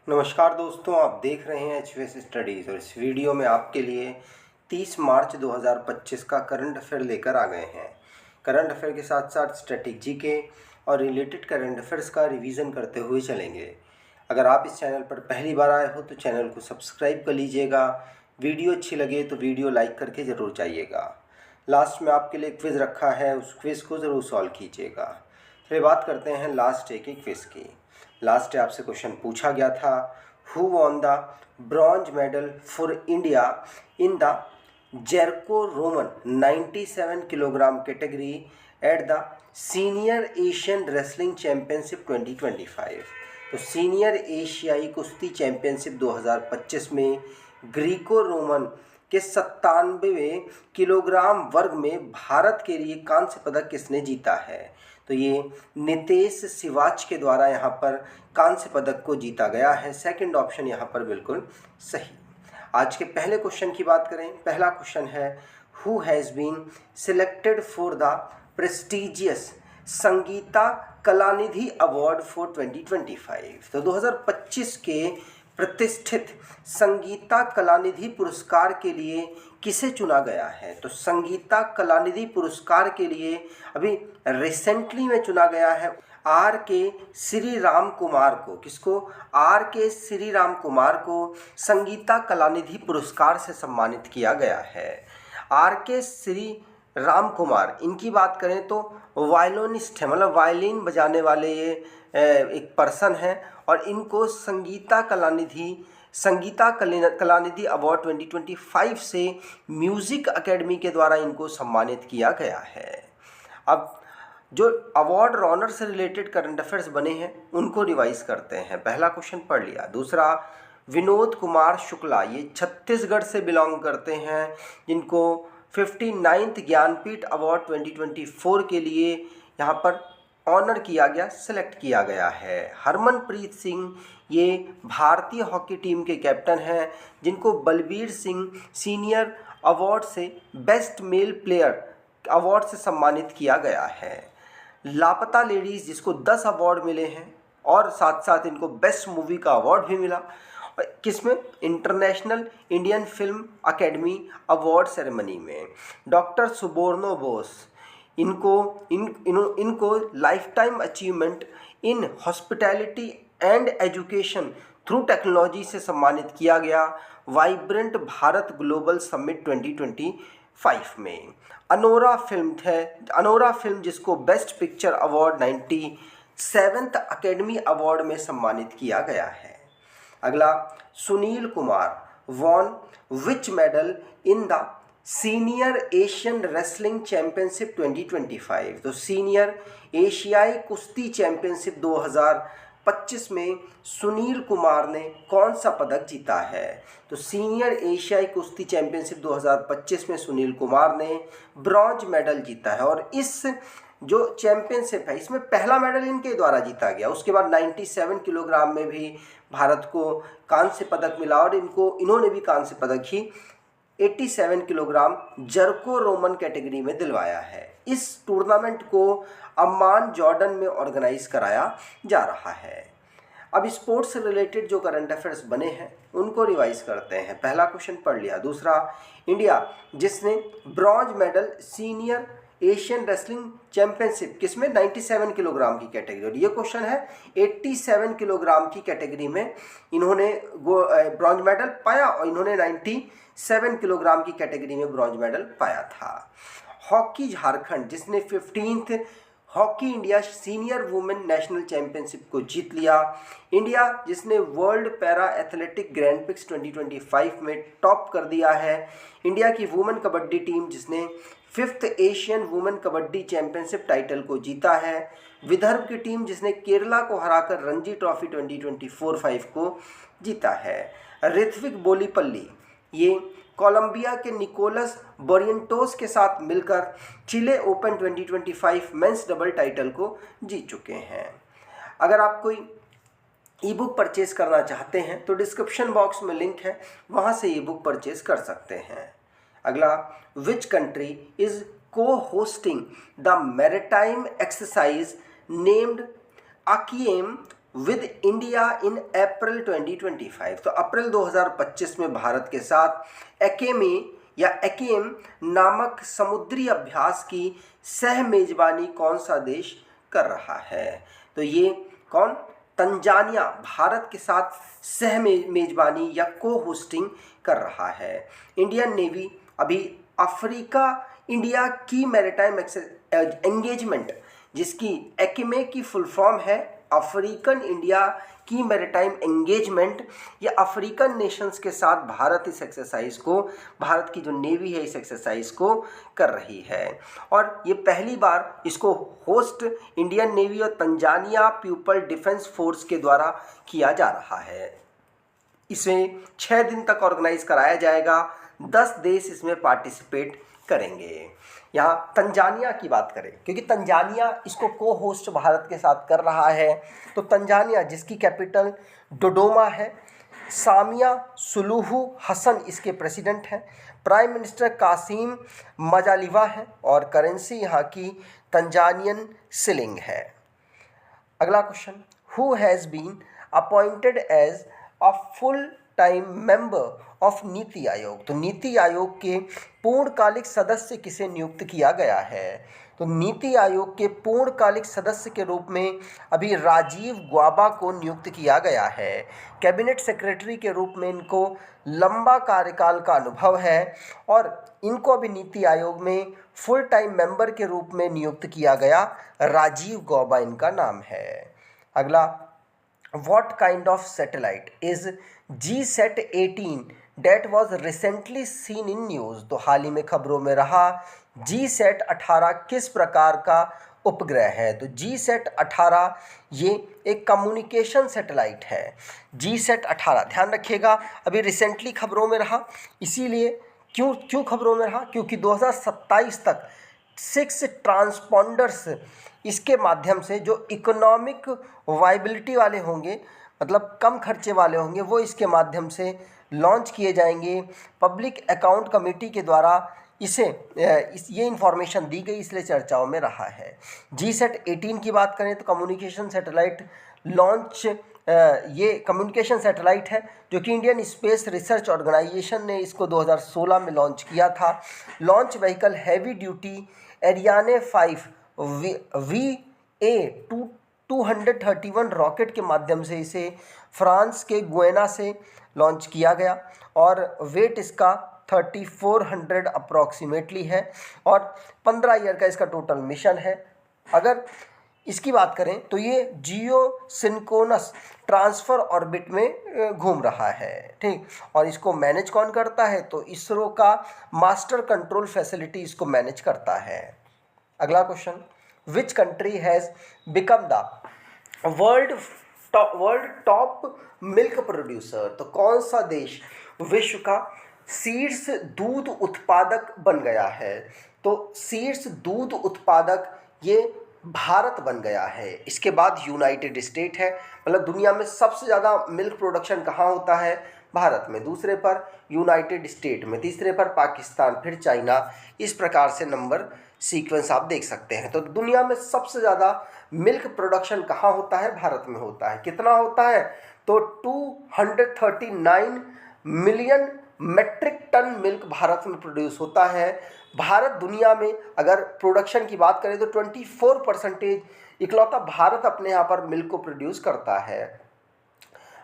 नमस्कार दोस्तों, आप देख रहे हैं एच स्टडीज़ और इस वीडियो में आपके लिए 30 मार्च 2025 का करंट अफेयर लेकर आ गए हैं। करंट अफेयर के साथ साथ स्ट्रेटेजी के और रिलेटेड करंट अफेयर्स का रिवीजन करते हुए चलेंगे। अगर आप इस चैनल पर पहली बार आए हो तो चैनल को सब्सक्राइब कर लीजिएगा। वीडियो अच्छी लगे तो वीडियो लाइक करके ज़रूर जाइएगा। लास्ट में आपके लिए क्विज़ रखा है, उस क्विज़ को ज़रूर सॉल्व कीजिएगा। चलिए बात करते हैं लास्ट डे की क्विज़ की। लास्ट डे आपसे क्वेश्चन पूछा गया था, who won the bronze medal for India in the Greco Roman 97 kilogram category at the senior Asian wrestling championship 2025। तो सीनियर एशियाई कुश्ती चैंपियनशिप 2025 में ग्रीको रोमन के 97वें किलोग्राम वर्ग में भारत के लिए कांस्य पदक किसने जीता है? तो ये नितेश सिवाच के द्वारा यहाँ पर कांस्य पदक को जीता गया है। सेकंड ऑप्शन यहाँ पर बिल्कुल सही। आज के पहले क्वेश्चन की बात करें। पहला क्वेश्चन है, who has been selected for the prestigious Sangita Kalanidhi award for 2025। तो 2025 के प्रतिष्ठित संगीता कलानिधि पुरस्कार के लिए किसे चुना गया है? तो संगीता कलानिधि पुरस्कार के लिए अभी रिसेंटली में चुना गया है आर के श्री राम कुमार को। किसको? आर के श्री राम कुमार को संगीता कलानिधि पुरस्कार से सम्मानित किया गया है। आर के श्री राम कुमार, इनकी बात करें तो वायलिनिस्ट है, मतलब वायलिन बजाने वाले ये एक पर्सन है और इनको संगीता कलानिधि अवार्ड 2025 से म्यूज़िक एकेडमी के द्वारा इनको सम्मानित किया गया है। अब जो अवार्ड ऑनर से रिलेटेड करंट अफेयर्स बने हैं उनको रिवाइज करते हैं। पहला क्वेश्चन पढ़ लिया। दूसरा, विनोद कुमार शुक्ला, ये छत्तीसगढ़ से बिलोंग करते हैं, जिनको 59th ज्ञानपीठ अवार्ड 2024 के लिए यहाँ पर ऑनर किया गया, सेलेक्ट किया गया है। हरमनप्रीत सिंह, ये भारतीय हॉकी टीम के कैप्टन हैं, जिनको बलबीर सिंह सीनियर अवार्ड से बेस्ट मेल प्लेयर अवार्ड से सम्मानित किया गया है। लापता लेडीज़, जिसको 10 अवार्ड मिले हैं और साथ साथ इनको बेस्ट मूवी का अवार्ड भी मिला। किसमें? International Indian film academy award ceremony में। डॉक्टर सुबोर्णो बोस, इनको life time achievement in hospitality and education through technology से सम्मानित किया गया वाइब्रेंट भारत ग्लोबल समिट 2025 में। अनोरा फिल्म जिसको best picture award 97th Academy award में सम्मानित किया गया है। अगला, Sunil Kumar won which medal in the senior Asian wrestling championship 2025। तो सीनियर एशियाई कुश्ती चैंपियनशिप 2025 में सुनील कुमार ने कौन सा पदक जीता है? तो सीनियर एशियाई कुश्ती चैंपियनशिप 2025 में सुनील कुमार ने ब्रॉन्ज मेडल जीता है और इस जो चैंपियनशिप है इसमें पहला मेडल इनके द्वारा जीता गया। उसके बाद 97 किलोग्राम में भी भारत को कांस्य पदक मिला और इन्होंने भी कांस्य पदक ही 87 किलोग्राम जर्को रोमन कैटेगरी में दिलवाया है। इस टूर्नामेंट को अम्मान जॉर्डन में ऑर्गेनाइज कराया जा रहा है। अब स्पोर्ट्स से रिलेटेड जो करंट अफेयर्स बने हैं उनको रिवाइज करते हैं। पहला क्वेश्चन पढ़ लिया। दूसरा, इंडिया जिसने bronze medal senior Asian wrestling championship किसमें? 97 किलोग्राम की कैटेगरी, और ये क्वेश्चन है 87 किलोग्राम की कैटेगरी में इन्होंने ब्रॉन्ज मेडल पाया और इन्होंने 97 किलोग्राम की कैटेगरी में ब्रॉन्ज मेडल पाया था। हॉकी झारखंड जिसने 15th hockey India senior women national championship को जीत लिया। इंडिया जिसने world para athletic grand pics 2025 में टॉप कर दिया है। इंडिया की वुमेन कबड्डी टीम जिसने 5th Asian women kabaddi championship title को जीता है। विदर्भ की टीम जिसने केरला को हराकर रणजी ट्रॉफी 2024-25 को जीता है। ऋत्विक बोलीपल्ली, ये कोलंबिया के निकोलस बोरिएंटोस के साथ मिलकर चिले ओपन 2025 मेंस डबल टाइटल को जीत चुके हैं। अगर आप कोई ई बुक परचेज करना चाहते हैं तो डिस्क्रिप्शन बॉक्स में लिंक है, वहाँ से ई बुक परचेज कर सकते हैं। अगला, which country is co-hosting the maritime exercise named Akiem with India in April 2025। तो अप्रैल 2025 में भारत के साथ एकेमे या एकेम नामक समुद्री अभ्यास की सह मेजबानी कौन सा देश कर रहा है? तो ये कौन? तंजानिया भारत के साथ सह मेजबानी या को होस्टिंग कर रहा है। इंडियन नेवी अभी अफ्रीका इंडिया की मैरीटाइम एंगेजमेंट, जिसकी एकेमे की फुल फॉर्म है अफ्रीकन इंडिया की मैरीटाइम एंगेजमेंट, या अफ्रीकन नेशंस के साथ भारत इस एक्सरसाइज को, भारत की जो नेवी है इस एक्सरसाइज को कर रही है। और ये पहली बार इसको होस्ट इंडियन नेवी और तंजानिया पीपल डिफेंस फोर्स के द्वारा किया जा रहा है। इसमें 6 दिन तक ऑर्गेनाइज कराया जाएगा, 10 देश इसमें पार्टिसिपेट करेंगे। यहाँ तंजानिया की बात करें, क्योंकि तंजानिया इसको को होस्ट भारत के साथ कर रहा है, तो तंजानिया जिसकी कैपिटल डोडोमा है, सामिया सुलूहू हसन इसके प्रेसिडेंट हैं, प्राइम मिनिस्टर कासिम मजालिवा है और करेंसी यहाँ की तंजानियन शिलिंग है। अगला question, who has been appointed as a full time member of NITI Aayog? तो नीति आयोग के पूर्णकालिक सदस्य किसे नियुक्त किया गया है? तो नीति आयोग के पूर्णकालिक सदस्य के रूप में अभी राजीव गौबा को नियुक्त किया गया है। कैबिनेट सेक्रेटरी के रूप में इनको लंबा कार्यकाल का अनुभव है और इनको अभी नीति आयोग में फुल टाइम मेंबर के रूप में नियुक्त किया गया। राजीव गौबा इनका नाम है। अगला, what kind of satellite is GSAT-18 that was recently seen in news? तो हाल ही में खबरों में रहा GSAT-18 किस प्रकार का उपग्रह है? तो GSAT-18 ये एक कम्युनिकेशन सैटेलाइट है। GSAT-18 ध्यान रखिएगा, अभी रिसेंटली खबरों में रहा, इसीलिए क्यों खबरों में रहा? क्योंकि 2027 तक 6 ट्रांसपॉन्डर्स इसके माध्यम से जो इकोनॉमिक वाइबिलिटी वाले होंगे, मतलब कम खर्चे वाले होंगे, वो इसके माध्यम से लॉन्च किए जाएंगे। पब्लिक अकाउंट कमेटी के द्वारा ये इन्फॉर्मेशन दी गई, इसलिए चर्चाओं में रहा है। GSAT-18 की बात करें तो कम्युनिकेशन सैटेलाइट लॉन्च, ये कम्युनिकेशन सैटेलाइट है जो कि इंडियन स्पेस रिसर्च ऑर्गेनाइजेशन ने इसको 2016 में लॉन्च किया था। Launch vehicle heavy duty Ariane 5 VA-231 rocket के माध्यम से इसे फ्रांस के गुएना से लॉन्च किया गया और वेट इसका 3400 अप्रॉक्सीमेटली है और 15 ईयर का इसका टोटल मिशन है। अगर इसकी बात करें तो ये जियो सिंक्रोनस ट्रांसफ़र ऑर्बिट में घूम रहा है, ठीक। और इसको मैनेज कौन करता है? तो इसरो का मास्टर कंट्रोल फैसिलिटी इसको मैनेज करता है। अगला question, which country has become the world top milk producer? तो कौन सा देश विश्व का शीर्ष दूध उत्पादक बन गया है? तो शीर्ष दूध उत्पादक ये भारत बन गया है। इसके बाद यूनाइटेड स्टेट है, मतलब दुनिया में सबसे ज़्यादा मिल्क प्रोडक्शन कहाँ होता है? भारत में। दूसरे पर यूनाइटेड स्टेट में, तीसरे पर पाकिस्तान, फिर चाइना। इस प्रकार से नंबर सीक्वेंस आप देख सकते हैं। तो दुनिया में सबसे ज़्यादा मिल्क प्रोडक्शन कहाँ होता है? भारत में होता है। कितना होता है? तो 239 million metric ton milk Bharat में प्रोड्यूस होता है। भारत दुनिया में अगर प्रोडक्शन की बात करें तो 24% इकलौता भारत अपने यहाँ पर मिल्क को प्रोड्यूस करता है।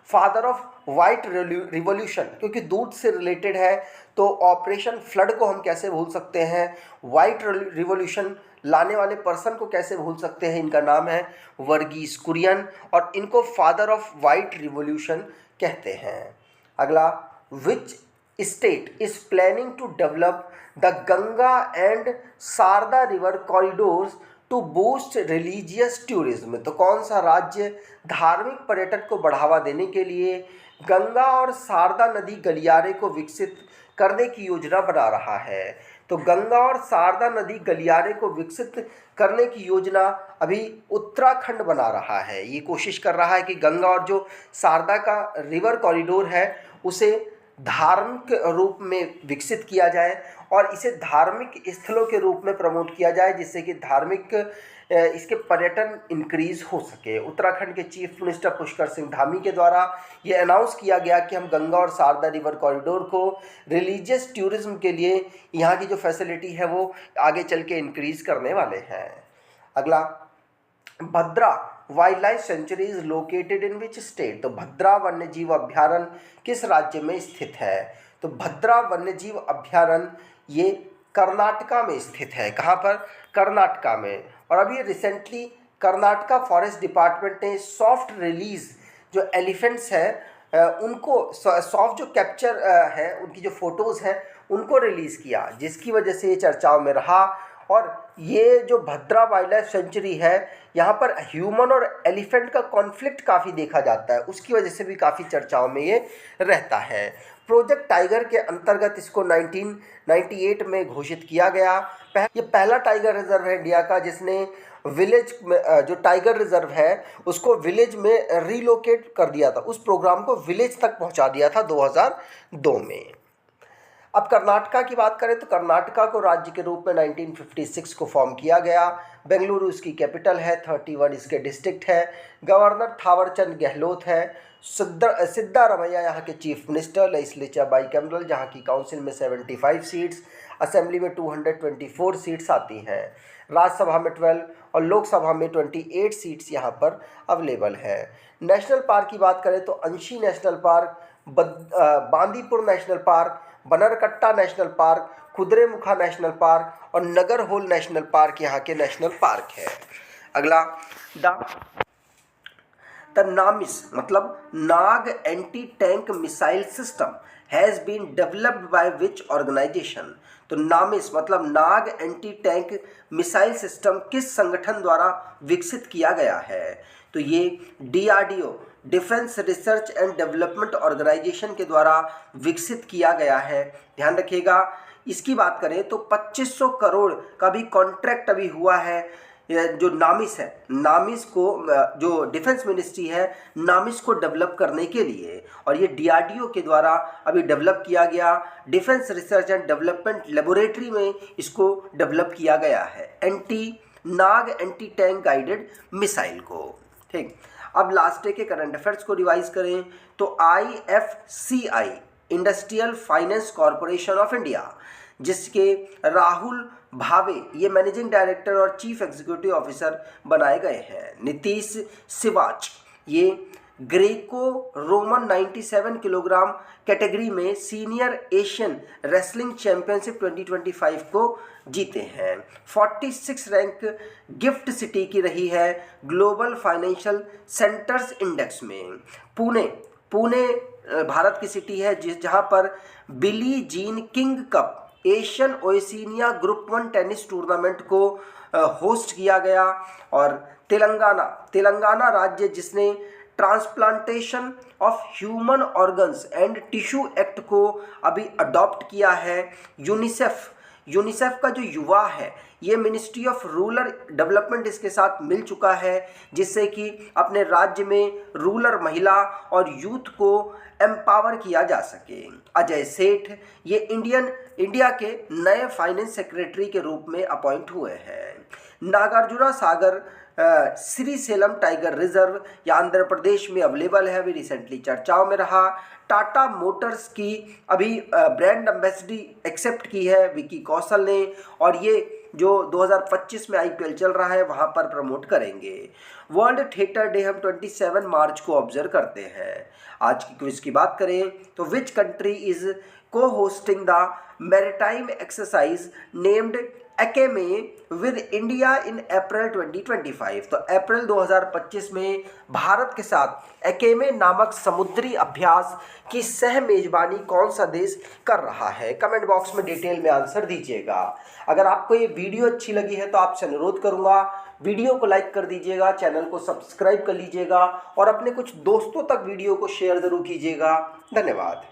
फादर ऑफ वाइट रिवॉल्यूशन, क्योंकि दूध से रिलेटेड है तो ऑपरेशन फ्लड को हम कैसे भूल सकते हैं? वाइट रिवॉल्यूशन लाने वाले पर्सन को कैसे भूल सकते हैं? इनका नाम है वर्गीस कुरियन और इनको फादर ऑफ वाइट रिवॉल्यूशन कहते हैं। अगला, which state is planning to develop the Ganga and Sharda river corridors to boost religious tourism? तो कौन सा राज्य धार्मिक पर्यटन को बढ़ावा देने के लिए गंगा और शारदा नदी गलियारे को विकसित करने की योजना बना रहा है? तो गंगा और शारदा नदी गलियारे को विकसित करने की योजना अभी उत्तराखंड बना रहा है। ये कोशिश कर रहा है कि गंगा और जो शारदा का रिवर कॉरिडोर है उसे धार्मिक रूप में विकसित किया जाए और इसे धार्मिक स्थलों के रूप में प्रमोट किया जाए, जिससे कि धार्मिक इसके पर्यटन इंक्रीज हो सके। उत्तराखंड के चीफ मिनिस्टर पुष्कर सिंह धामी के द्वारा ये अनाउंस किया गया कि हम गंगा और शारदा रिवर कॉरिडोर को रिलीजियस टूरिज्म के लिए यहाँ की जो फैसिलिटी है वो आगे चल के इंक्रीज करने वाले हैं। अगला, Bhadra wildlife sanctuary is located in which state? तो भद्रा वन्यजीव अभ्यारण्य किस राज्य में स्थित है? तो भद्रा वन्यजीव अभ्यारण्य ये कर्नाटका में स्थित है। कहाँ पर? कर्नाटका में। और अभी रिसेंटली कर्नाटका फॉरेस्ट डिपार्टमेंट ने सॉफ्ट रिलीज जो एलिफेंट्स हैं उनको सॉफ्ट जो कैप्चर है उनकी जो फोटोज़ हैं उनको रिलीज़ किया, जिसकी वजह से ये चर्चाओं में रहा। और ये जो भद्रा वाइल्ड लाइफ सेंचुरी है यहाँ पर ह्यूमन और एलिफेंट का कॉन्फ्लिक्ट काफ़ी देखा जाता है, उसकी वजह से भी काफ़ी चर्चाओं में ये रहता है। प्रोजेक्ट टाइगर के अंतर्गत इसको 1998 में घोषित किया गया। ये पहला टाइगर रिजर्व है इंडिया का जिसने विलेज में जो टाइगर रिजर्व है उसको विलेज में रीलोकेट कर दिया था, उस प्रोग्राम को विलेज तक पहुंचा दिया था 2002 में। अब कर्नाटका की बात करें तो कर्नाटका को राज्य के रूप में 1956 को फॉर्म किया गया। बेंगलुरु इसकी कैपिटल है, 31 इसके डिस्ट्रिक्ट है। गवर्नर थावरचंद गहलोत है। सिद्धारमैया यहाँ के चीफ मिनिस्टर। लेजिस्लेचर बाइकैमरल, जहाँ की काउंसिल में 75 सीट्स, असेंबली में 224 सीट्स आती हैं। राज्यसभा में 12 और लोकसभा में 28 सीट्स यहाँ पर अवेलेबल है। नेशनल पार्क की बात करें तो Anshi national park, Bandipur national park, Bannerghatta national park, Kudremukha national park और नगरहोल नेशनल पार्क यहाँ के नेशनल पार्क है। अगला, द नामिस मतलब Nag anti tank missile system has been developed by which organisation? तो नामिस मतलब Nag anti tank missile system किस संगठन द्वारा विकसित किया गया है? तो ये DRDO defence research and development organisation के द्वारा विकसित किया गया है। ध्यान रखिएगा, इसकी बात करें तो 2500 करोड़ का भी कॉन्ट्रैक्ट अभी हुआ है। जो नामिस है, नामिस को जो डिफेंस मिनिस्ट्री है नामिस को डेवलप करने के लिए, और ये DRDO के द्वारा अभी डेवलप किया गया। Defence research and development laboratory में इसको डेवलप किया गया है, नाग एंटी टैंक गाइडेड मिसाइल को। ठीक, अब लास्ट डे के करंट अफेयर्स को रिवाइज करें तो IFCI industrial finance corporation of India, जिसके राहुल भावे ये मैनेजिंग डायरेक्टर और चीफ एग्जीक्यूटिव ऑफिसर बनाए गए हैं। नीतीश सिवाच ये ग्रेको रोमन 97 किलोग्राम कैटेगरी में सीनियर एशियन रेसलिंग चैंपियनशिप 2025 को जीते हैं। 46 रैंक गिफ्ट सिटी की रही है ग्लोबल फाइनेंशियल सेंटर्स इंडेक्स में। पुणे भारत की सिटी है जहां पर Billie Jean King cup Asian Oceania group 1 tennis tournament को होस्ट किया गया। और तेलंगाना राज्य जिसने transplantation of human organs and tissue act को अभी अडॉप्ट किया है। यूनिसेफ का जो युवा है ये मिनिस्ट्री ऑफ रूरल डेवलपमेंट इसके साथ मिल चुका है, जिससे कि अपने राज्य में रूरल महिला और यूथ को एम्पावर किया जा सके। अजय सेठ ये इंडिया के नए फाइनेंस सेक्रेटरी के रूप में अपॉइंट हुए हैं। नागार्जुना सागर श्रीसेलम टाइगर रिजर्व या आंध्र प्रदेश में अवेलेबल है, अभी रिसेंटली चर्चाओं में रहा। टाटा मोटर्स की अभी ब्रांड एम्बेसडरी एक्सेप्ट की है विकी कौशल ने, और ये जो 2025 में IPL चल रहा है वहाँ पर प्रमोट करेंगे। वर्ल्ड थिएटर डे हम 27 मार्च को ऑब्जर्व करते हैं। आज की क्विज की बात करें तो which country is co hosting the maritime exercise named AIKEYME with India in April 2025? तो अप्रैल 2025 में भारत के साथ एकेमे नामक समुद्री अभ्यास की सह मेजबानी कौन सा देश कर रहा है? कमेंट बॉक्स में डिटेल में आंसर दीजिएगा। अगर आपको ये वीडियो अच्छी लगी है तो आपसे अनुरोध करूंगा वीडियो को लाइक कर दीजिएगा, चैनल को सब्सक्राइब कर लीजिएगा और अपने कुछ दोस्तों तक वीडियो को शेयर जरूर कीजिएगा। धन्यवाद।